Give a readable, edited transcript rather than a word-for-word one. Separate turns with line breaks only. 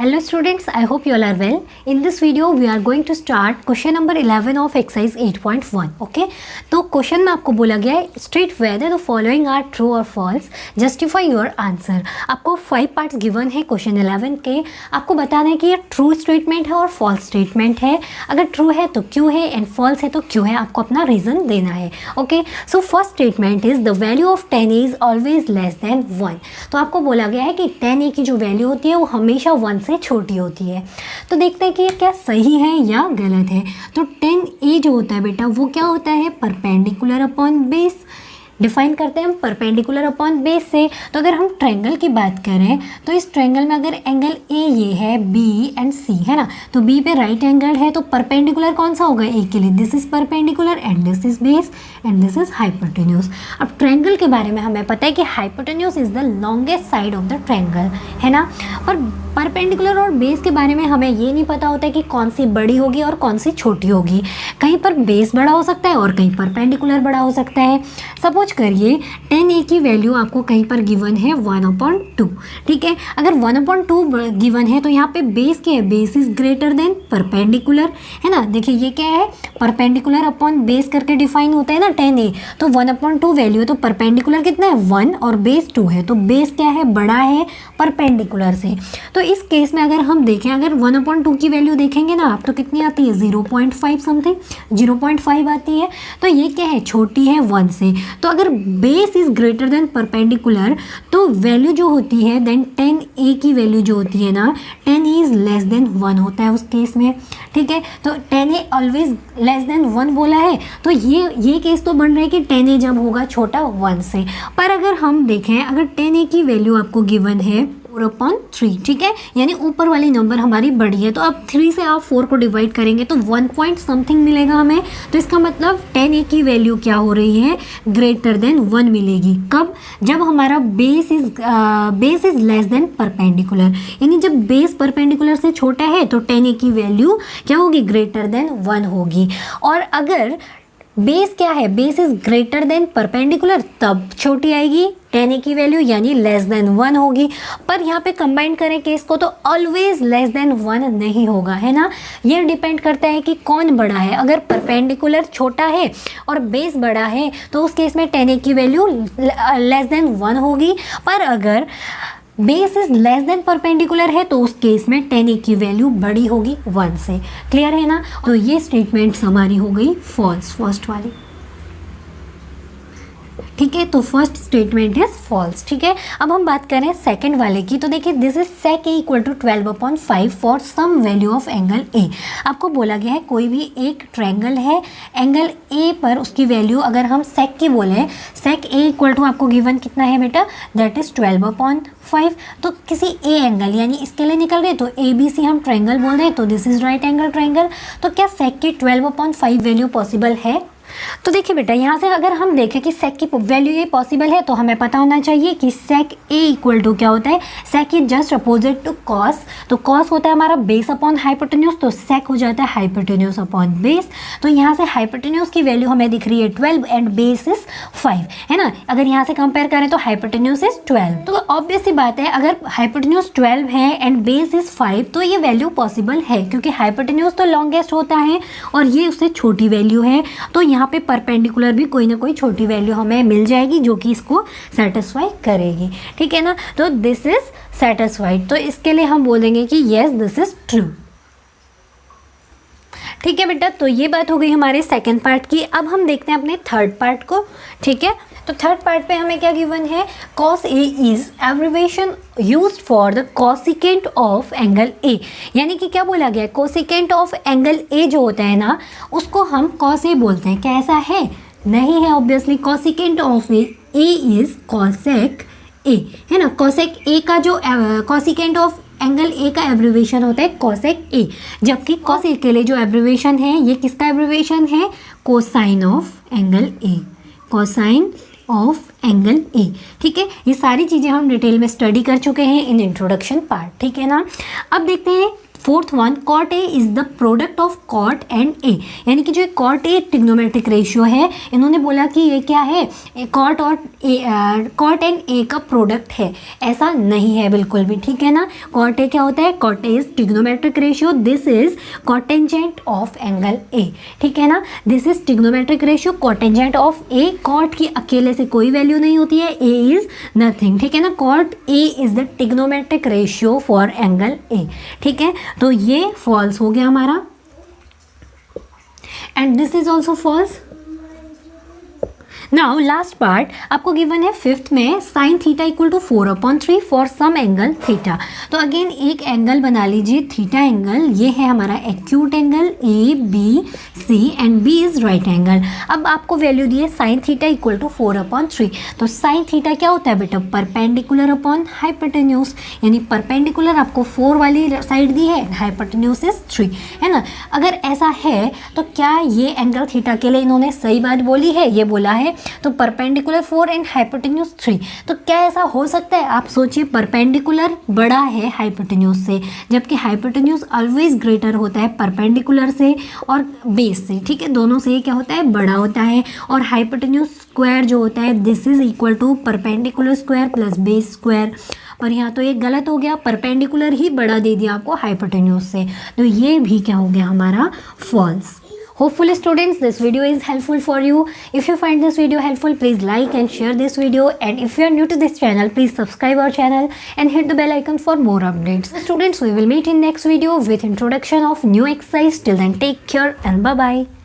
Hello students, I hope you all are well. In this video we are going to start question number 11 of exercise 8.1. Okay, तो question में आपको बोला गया है state whether the following are true और false, justify your answer. आपको 5 parts given है question 11 के। आपको बताना है कि ये ट्रू स्टेटमेंट है और फॉल्स स्टेटमेंट है। अगर ट्रू है तो क्यों है एंड फॉल्स है तो क्यों है, आपको अपना रीज़न देना है। Okay, so first statement is the value of 10a is always less than 1। तो आपको बोला गया है कि 10a की जो वैल्यू होती है वो हमेशा 1 से छोटी होती है। तो देखते हैं कि ये क्या सही है या गलत है। तो 10a जो होता है बेटा वो क्या होता है, परपेंडिकुलर अपॉन बेस। डिफाइन करते हैं हम परपेंडिकुलर अपॉन बेस से। तो अगर हम ट्रायंगल की बात करें तो इस ट्रायंगल में अगर एंगल ए ये है, बी एंड सी है ना, तो बी पे राइट एंगल है तो परपेंडिकुलर कौन सा होगा ए के लिए, this is perpendicular and this is base and this is hypotenuse. अब ट्रायंगल के बारे में हमें पता है कि hypotenuse is the longest side of the triangle, है ना। पर परपेंडिकुलर और बेस के बारे में हमें ये नहीं पता होता है कि कौन सी बड़ी होगी और कौन सी छोटी होगी। कहीं पर बेस बड़ा हो सकता है और कहीं परपेंडिकुलर बड़ा हो सकता है। सपोज करिए 10a की वैल्यू आपको कहीं पर गिवन है 1/2, ठीक है। अगर 1/2 गिवन है तो यहाँ पे बेस क्या है, base is greater than perpendicular, है ना। देखिए ये क्या है, परपेंडिकुलर अपॉन बेस करके डिफाइन होता है ना 10a। तो 1/2 वैल्यू है तो परपेंडिकुलर कितना है 1 और बेस 2 है, तो बेस क्या है, बड़ा है परपेंडिकुलर से। तो इस केस में अगर हम देखें, अगर 1/2 की वैल्यू देखेंगे ना आप, तो कितनी आती है 0.5 समथिंग, 0.5 आती है। तो ये क्या है, छोटी है 1 से। तो अगर base is greater than perpendicular तो वैल्यू जो होती है देन 10a की वैल्यू जो होती है ना 10a इज लेस देन 1 होता है उस केस में, ठीक है। तो 10a ऑलवेज लेस देन 1 बोला है, तो ये केस तो बन रहा है कि 10a जब होगा छोटा 1 से। पर अगर हम देखें, अगर 10a की वैल्यू आपको गिवन है 4/3, ठीक है, यानी ऊपर वाली नंबर हमारी बड़ी है। तो अब 3 से आप 4 को डिवाइड करेंगे तो 1 पॉइंट समथिंग मिलेगा हमें। तो इसका मतलब 10a की वैल्यू क्या हो रही है, ग्रेटर देन 1 मिलेगी। कब, जब हमारा base is less than perpendicular, यानी जब बेस परपेंडिकुलर से छोटा है तो 10a की वैल्यू क्या होगी, ग्रेटर देन 1 होगी। और अगर बेस क्या है, base is greater than perpendicular, तब छोटी आएगी 10a की वैल्यू, यानी लेस देन 1 होगी। पर यहाँ पे कंबाइन करें केस को तो ऑलवेज लेस देन 1 नहीं होगा, है ना। ये डिपेंड करता है कि कौन बड़ा है। अगर परपेंडिकुलर छोटा है और बेस बड़ा है तो उस केस में 10a की वैल्यू लेस देन 1 होगी। पर अगर base is less than perpendicular है तो उस केस में 10a की वैल्यू बड़ी होगी 1 से। क्लियर है ना। तो ये स्टेटमेंट्स हमारी हो गई फॉल्स, फर्स्ट वाली, ठीक है। तो फर्स्ट स्टेटमेंट इज फॉल्स, ठीक है। अब हम बात करें सेकंड वाले की। तो देखिए this is sec a equal to 12/5 for some value of angle a। आपको बोला गया है कोई भी एक ट्रायंगल है, एंगल a पर उसकी वैल्यू अगर हम sec की बोले, sec a इक्वल टू आपको गिवन कितना है बेटा, दैट इज 12/5। तो किसी a एंगल, यानी इसके लिए निकल गए तो ABC हम ट्रायंगल बोल रहे हैं, तो this is right angle triangle. तो क्या sec की 12/5 वैल्यू पॉसिबल है। तो देखिए बेटा यहाँ से अगर हम देखें कि सेक की वैल्यू ये पॉसिबल है तो हमें पता होना चाहिए कि सेक ए इक्वल टू क्या होता है, sec is just opposite to cos. तो कॉस होता है हमारा बेस अपॉन हाइपोटेन्यूज, तो सेक हो जाता है हाइपोटेन्यूज अपॉन बेस। तो यहाँ से हाइपोटेन्यूज की वैल्यू हमें दिख रही है 12 एंड बेस इज 5, है ना। अगर यहाँ से कंपेयर करें तो हाइपोटेन्यूज इज 12। तो ऑब्वियस सी बात है, अगर हाइपोटेन्यूज 12 है एंड बेस इज 5 तो ये वैल्यू पॉसिबल है, क्योंकि हाइपोटेन्यूज तो लॉन्गेस्ट होता है और ये उससे छोटी वैल्यू है। तो यहाँ पे परपेंडिकुलर भी कोई ना कोई छोटी वैल्यू हमें मिल जाएगी जो कि इसको सेटिस्फाई करेगी, ठीक है ना। तो दिस इज सेटिस्फाइड, तो इसके लिए हम बोलेंगे कि यस दिस इज ट्रू, ठीक है बेटा। तो ये बात हो गई हमारे सेकंड पार्ट की। अब हम देखते हैं अपने थर्ड पार्ट को, ठीक है। तो थर्ड पार्ट पे हमें क्या गिवन है, cos A is abbreviation used for the cosecant of angle A। यानी कि क्या बोला गया है, कोसिकेंट ऑफ एंगल A जो होता है ना उसको हम cos A बोलते हैं। क्या ऐसा है, नहीं है obviously. Cosecant of A is cosec A, है ना। cosec A का जो कोसिकेंट ऑफ एंगल A का एब्रिविएशन होता है cosec A, जबकि cos A के लिए जो एब्रिविएशन है ये किसका एब्रिविएशन है, cosine of angle A, cosine of angle A, ठीक है। ये सारी चीज़ें हम डिटेल में स्टडी कर चुके हैं इन इंट्रोडक्शन पार्ट, ठीक है ना। अब देखते हैं fourth one, cot A is the product of cot and A, यानी कि जो कॉट ए ट्रिग्नोमेट्रिक रेशियो है, इन्होंने बोला कि ये क्या है, कॉट और कॉट एंड ए का प्रोडक्ट है, ऐसा नहीं है बिल्कुल भी, ठीक है ना। कॉट ए क्या होता है, cot A is trigonometric ratio, this is cotangent of angle A, ठीक है ना। This is trigonometric ratio cotangent of A, cot की अकेले से कोई वैल्यू नहीं होती है, ए इज नथिंग, ठीक है ना। Cot A is the trigonometric ratio for angle A, ठीक है। तो ये फॉल्स हो गया हमारा, and this is also false. Now last part आपको गिवन है फिफ्थ में, sine theta equal to 4/3 for some angle theta. तो अगेन एक एंगल बना लीजिए, थीटा एंगल, ये है हमारा acute angle A B C and B is right angle. अब आपको वैल्यू दी है साइन थीटा इक्वल टू 4/3, तो साइन थीटा क्या होता है बेटा, परपेंडिकुलर अपॉन हाइपोटेन्यूज, यानी परपेंडिकुलर आपको 4 वाली साइड दी है, हाइपोटेन्यूज इज 3, है ना। अगर ऐसा है तो क्या ये एंगल थीटा के लिए इन्होंने सही बात बोली है, ये बोला है तो परपेंडिकुलर 4 एंड हाइपोटेन्यूज 3, तो क्या ऐसा हो सकता है, आप सोचिए परपेंडिकुलर बड़ा है हाइपोटेन्यूज से, जबकि हाइपोटेन्यूज ऑलवेज ग्रेटर होता है परपेंडिकुलर से और बेस से, ठीक है, दोनों से क्या होता है, बड़ा होता है। और हाइपोटेन्यूज स्क्वायर जो होता है, this is equal to perpendicular square plus base square, पर यहाँ तो ये गलत हो गया, परपेंडिकुलर ही बड़ा दे दिया आपको हाइपोटेन्यूज से, तो ये भी क्या हो गया हमारा, false. Hopefully students, this video is helpful for you. If you find this video helpful, please like and share this video, and if you are new to this channel, please subscribe our channel and hit the bell icon for more updates. Students, we will meet in next video with introduction of new exercise. Till then, take care and bye bye.